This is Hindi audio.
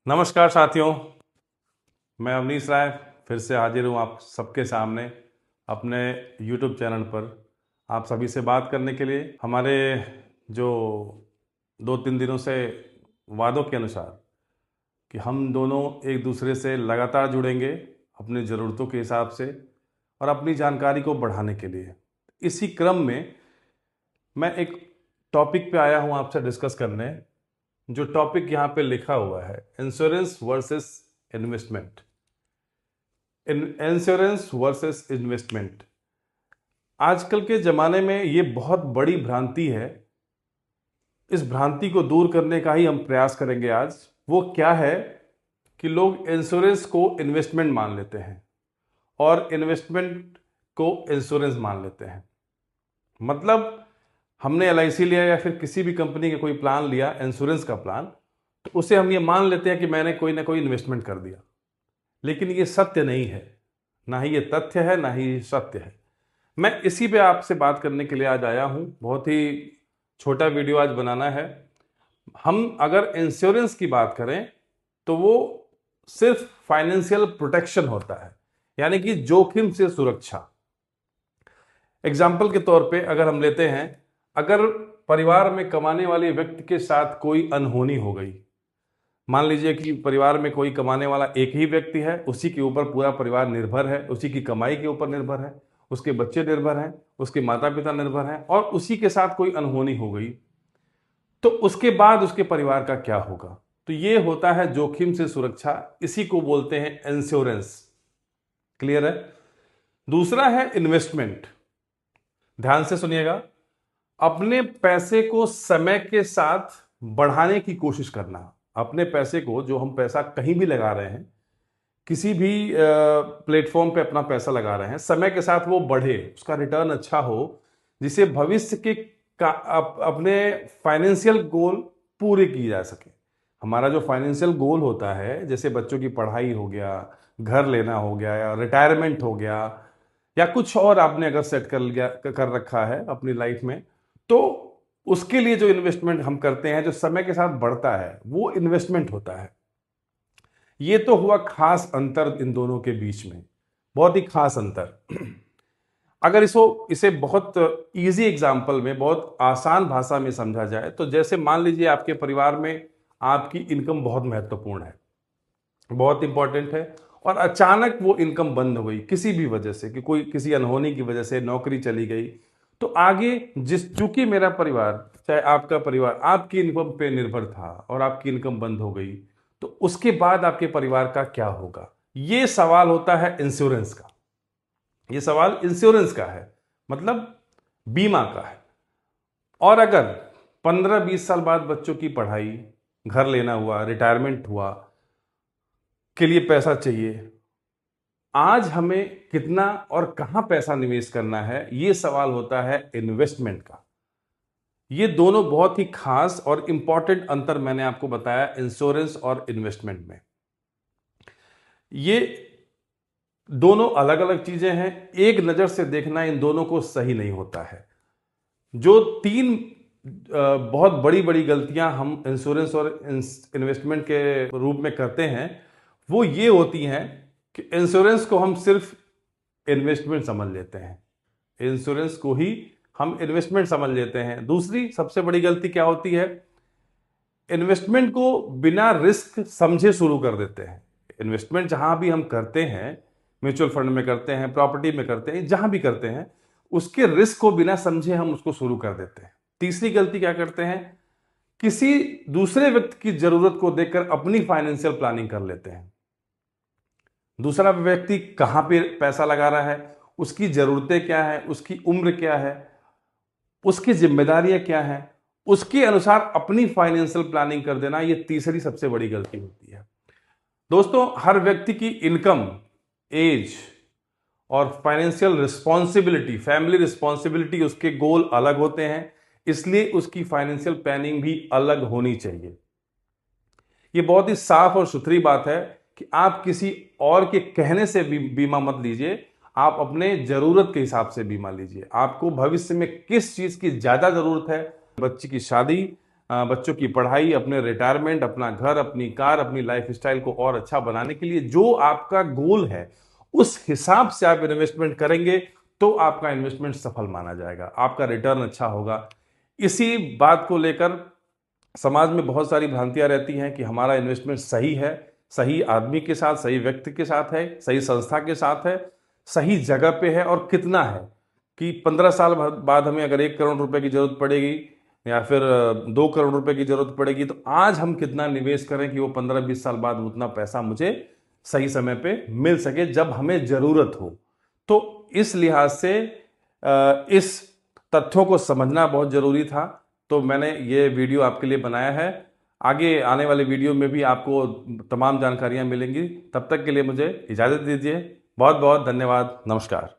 नमस्कार साथियों, मैं अवनीश राय फिर से हाजिर हूँ आप सबके सामने अपने YouTube चैनल पर आप सभी से बात करने के लिए। हमारे जो 2-3 दिनों से वादों के अनुसार कि हम दोनों एक दूसरे से लगातार जुड़ेंगे अपनी ज़रूरतों के हिसाब से और अपनी जानकारी को बढ़ाने के लिए। इसी क्रम में मैं एक टॉपिक पे आया हूँ आपसे डिस्कस करने। जो टॉपिक यहाँ पे लिखा हुआ है, insurance versus investment. Insurance versus investment आजकल के ज़माने में ये बहुत बड़ी भ्रांति है। इस भ्रांति को दूर करने का ही हम प्रयास करेंगे आज। वो क्या है कि लोग इंश्योरेंस को इन्वेस्टमेंट मान लेते हैं और इन्वेस्टमेंट को इंश्योरेंस मान लेते हैं। मतलब हमने LIC लिया या फिर किसी भी कंपनी का कोई प्लान लिया, इंश्योरेंस का प्लान, तो उसे हम ये मान लेते हैं कि मैंने कोई ना कोई इन्वेस्टमेंट कर दिया। लेकिन ये सत्य नहीं है, ना ही ये तथ्य है, ना ही सत्य है। मैं इसी पे आपसे बात करने के लिए आज आया हूँ। बहुत ही छोटा वीडियो आज बनाना है। हम अगर इंश्योरेंस की बात करें तो वो सिर्फ फाइनेंशियल प्रोटेक्शन होता है, यानी कि जोखिम से सुरक्षा। एग्जाम्पल के तौर पे अगर हम लेते हैं, अगर परिवार में कमाने वाले व्यक्ति के साथ कोई अनहोनी हो गई, मान लीजिए कि परिवार में कोई कमाने वाला एक ही व्यक्ति है, उसी के ऊपर पूरा परिवार निर्भर है, उसी की कमाई के ऊपर निर्भर है, उसके बच्चे निर्भर हैं, उसके माता पिता निर्भर हैं, और उसी के साथ कोई अनहोनी हो गई, तो उसके बाद उसके परिवार का क्या होगा? तो ये होता है जोखिम से सुरक्षा। इसी को बोलते हैं इंश्योरेंस। क्लियर है? दूसरा है इन्वेस्टमेंट। ध्यान से सुनिएगा। अपने पैसे को समय के साथ बढ़ाने की कोशिश करना। अपने पैसे को, जो हम पैसा कहीं भी लगा रहे हैं, किसी भी प्लेटफॉर्म पे अपना पैसा लगा रहे हैं, समय के साथ वो बढ़े, उसका रिटर्न अच्छा हो, जिसे भविष्य के अपने फाइनेंशियल गोल पूरे किए जा सके। हमारा जो फाइनेंशियल गोल होता है, जैसे बच्चों की पढ़ाई हो गया, घर लेना हो गया, या रिटायरमेंट हो गया, या कुछ और आपने अगर सेट कर रखा है अपनी लाइफ में, तो उसके लिए जो इन्वेस्टमेंट हम करते हैं, जो समय के साथ बढ़ता है, वो इन्वेस्टमेंट होता है। ये तो हुआ खास अंतर इन दोनों के बीच में, बहुत ही खास अंतर। अगर इसे बहुत इजी एग्जांपल में, बहुत आसान भाषा में समझा जाए, तो जैसे मान लीजिए आपके परिवार में आपकी इनकम बहुत महत्वपूर्ण है, बहुत इंपॉर्टेंट है, और अचानक वो इनकम बंद हो गई किसी भी वजह से, कि कोई किसी अनहोनी की वजह से नौकरी चली गई, तो आगे चूंकि मेरा परिवार, चाहे आपका परिवार, आपकी इनकम पे निर्भर था और आपकी इनकम बंद हो गई, तो उसके बाद आपके परिवार का क्या होगा? ये सवाल होता है इंश्योरेंस का। ये सवाल इंश्योरेंस का है, मतलब बीमा का है। और अगर 15-20 साल बाद बच्चों की पढ़ाई, घर लेना हुआ, रिटायरमेंट हुआ, के लिए पैसा चाहिए, आज हमें कितना और कहां पैसा निवेश करना है, ये सवाल होता है इन्वेस्टमेंट का। ये दोनों बहुत ही खास और इंपॉर्टेंट अंतर मैंने आपको बताया इंश्योरेंस और इन्वेस्टमेंट में। ये दोनों अलग अलग चीजें हैं। एक नजर से देखना इन दोनों को सही नहीं होता है। जो तीन बहुत बड़ी बड़ी गलतियां हम इंश्योरेंस और इन्वेस्टमेंट के रूप में करते हैं, वो ये होती हैं कि इंश्योरेंस को हम सिर्फ इन्वेस्टमेंट समझ लेते हैं, इंश्योरेंस को ही हम इन्वेस्टमेंट समझ लेते हैं। दूसरी सबसे बड़ी गलती क्या होती है? इन्वेस्टमेंट को बिना रिस्क समझे शुरू कर देते हैं। इन्वेस्टमेंट जहां भी हम करते हैं, म्यूचुअल फंड में करते हैं, प्रॉपर्टी में करते हैं, जहां भी करते हैं, उसके रिस्क को बिना समझे हम उसको शुरू कर देते हैं। तीसरी गलती क्या करते हैं? किसी दूसरे व्यक्ति की जरूरत को देखकर अपनी फाइनेंशियल प्लानिंग कर लेते हैं। दूसरा व्यक्ति कहां पे पैसा लगा रहा है, उसकी जरूरतें क्या है, उसकी उम्र क्या है, उसकी जिम्मेदारियां क्या हैं, उसके अनुसार अपनी फाइनेंशियल प्लानिंग कर देना, ये तीसरी सबसे बड़ी गलती होती है। दोस्तों, हर व्यक्ति की इनकम, एज और फाइनेंशियल रिस्पॉन्सिबिलिटी, फैमिली रिस्पॉन्सिबिलिटी, उसके गोल अलग होते हैं, इसलिए उसकी फाइनेंशियल प्लानिंग भी अलग होनी चाहिए। ये बहुत ही साफ और सुथरी बात है कि आप किसी और के कहने से भी बीमा मत लीजिए, आप अपने जरूरत के हिसाब से बीमा लीजिए। आपको भविष्य में किस चीज की ज्यादा जरूरत है, बच्चे की शादी, बच्चों की पढ़ाई, अपने रिटायरमेंट, अपना घर, अपनी कार, अपनी लाइफस्टाइल को और अच्छा बनाने के लिए जो आपका गोल है उस हिसाब से आप इन्वेस्टमेंट करेंगे तो आपका इन्वेस्टमेंट सफल माना जाएगा, आपका रिटर्न अच्छा होगा। इसी बात को लेकर समाज में बहुत सारी भ्रांतियां रहती हैं कि हमारा इन्वेस्टमेंट सही है, सही आदमी के साथ, सही व्यक्ति के साथ है, सही संस्था के साथ है, सही जगह पे है और कितना है। कि 15 साल बाद हमें अगर 1 करोड़ रुपए की जरूरत पड़ेगी या फिर 2 करोड़ रुपए की जरूरत पड़ेगी तो आज हम कितना निवेश करें कि वो 15-20 साल बाद उतना पैसा मुझे सही समय पे मिल सके जब हमें जरूरत हो। तो इस लिहाज से इस तथ्यों को समझना बहुत जरूरी था, तो मैंने ये वीडियो आपके लिए बनाया है। आगे आने वाले वीडियो में भी आपको तमाम जानकारियां मिलेंगी। तब तक के लिए मुझे इजाज़त दीजिए। बहुत बहुत धन्यवाद। नमस्कार।